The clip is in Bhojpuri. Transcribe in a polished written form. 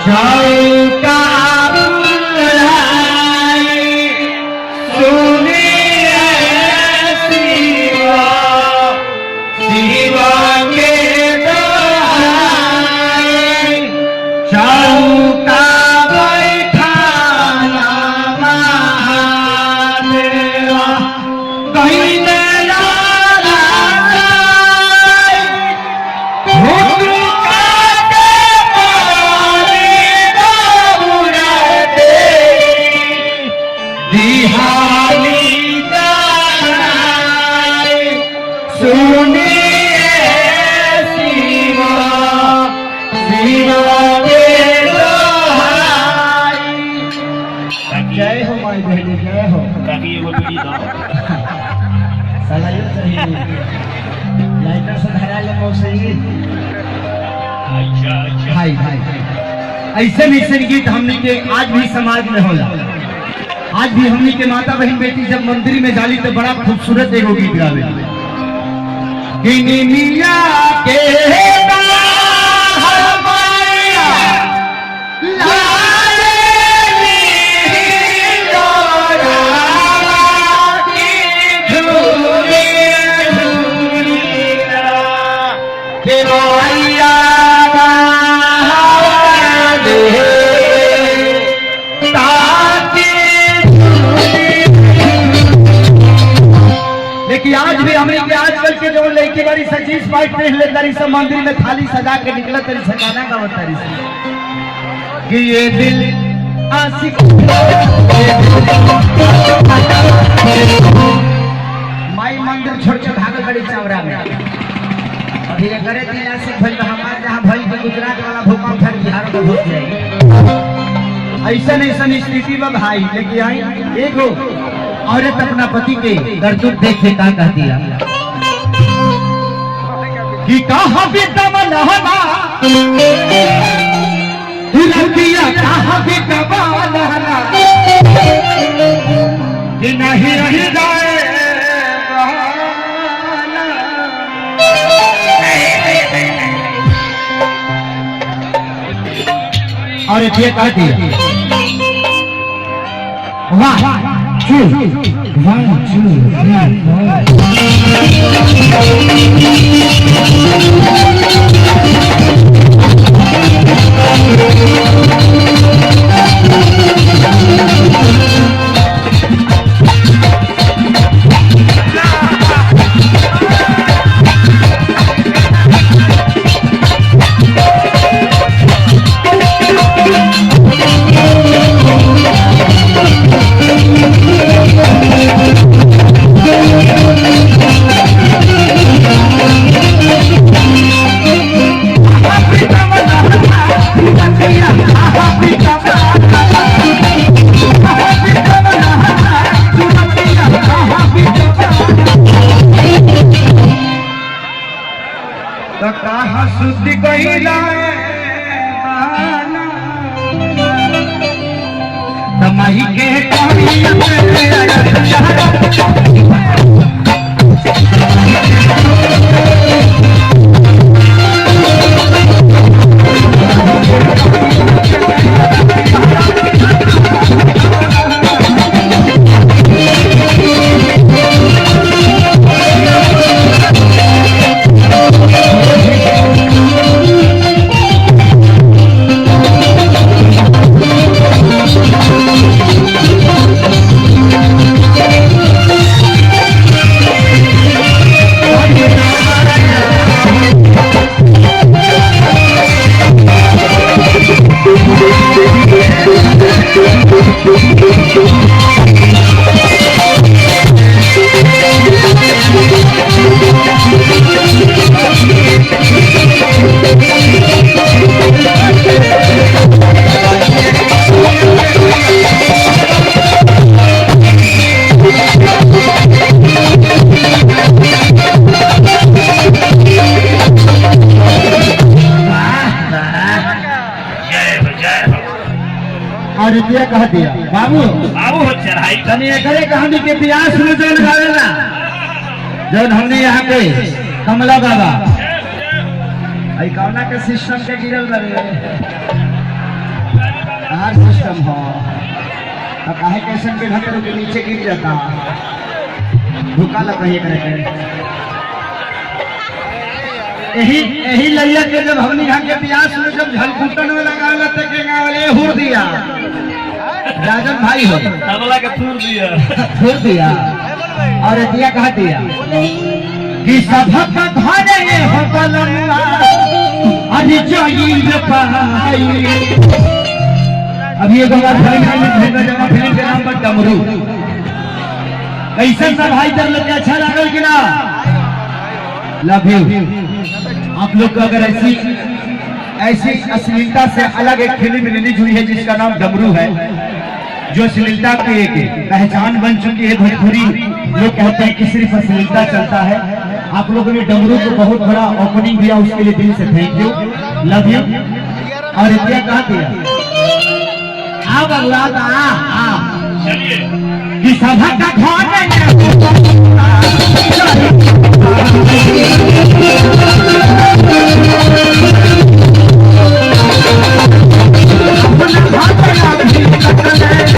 चौका बुलाई सुनिए शिवा शिवा के दोहाई चौका बैठाना महादेवा कहीं जय हो माई बहनी जय हो सलाइयो चाहिए लाइटर से धरा ले मौसी भाई भाई ऐसे गीत हमने के आज भी समाज में होला। आज भी हमने के माता बहन बेटी जब मंदिर में जाली तो बड़ा खूबसूरत एगो गीत गावे मिया के लेकिन आज भी हमने के आजकल के जो लड़की बड़ी सचीज पाइट पहन ले तारी सब मंदिर में थाली सजा के निकला तारी सजाना का बतारी कि ये दिल आशिक माई मंदिर छोड़ के भागल बड़ी चावरा में अभी करे दिल आशिक भइल हमार जहां भइल के गुजरात वाला भूकंप था बिहार में हो जाए ऐसा स्थिति में भाई लेकिन आई एगो औरत अपना पति के करतूत देखे का कहती है कि कहाँ भी दमन होना लड़कियां कहाँ भी दमन होना कि नहीं रही जाए और ये कहती है वाह 1 2 शुद्धि कहिला तमाही के और ये कह दिया बाबू बाबू हो चढ़ाई तनी एकरे कहानी के प्यास में जो लगावेला जब हमने यहाँ पे कमला बाबा आई कौना के सिस्टम के गिरल रहे यार सिस्टम हो तो काहे कैसे पे घंटे के नीचे गिर जाता धोखा लग रही करे यही लैया के जब हमनी यहाँ के प्यास में जब झलकुटन में लगा लेते के गावले हुर दिया राजन भाई हो तबला के फूर दिया और दिया कहा दिया कि सभक घरे हो बलनुआ अरे जाई पाई। अभी एक बार फिल्म के नाम पर डमरू कैसे सब भाई तर लोग अच्छा लागल कि ना लव यू। आप लोग को अगर ऐसी अश्लीलता से अलग एक फिल्म रिलीज हुई है जिसका नाम डमरू है जो अश्लीलता की एक पहचान बन चुकी है भोजपुरी लोग कहते हैं कि सिर्फ अश्लीलता चलता है। आप लोगों ने डमरू को बहुत बड़ा ओपनिंग दिया उसके लिए दिल से थैंक यू लव यू। और क्या कहा दिया अब कि सभा का घर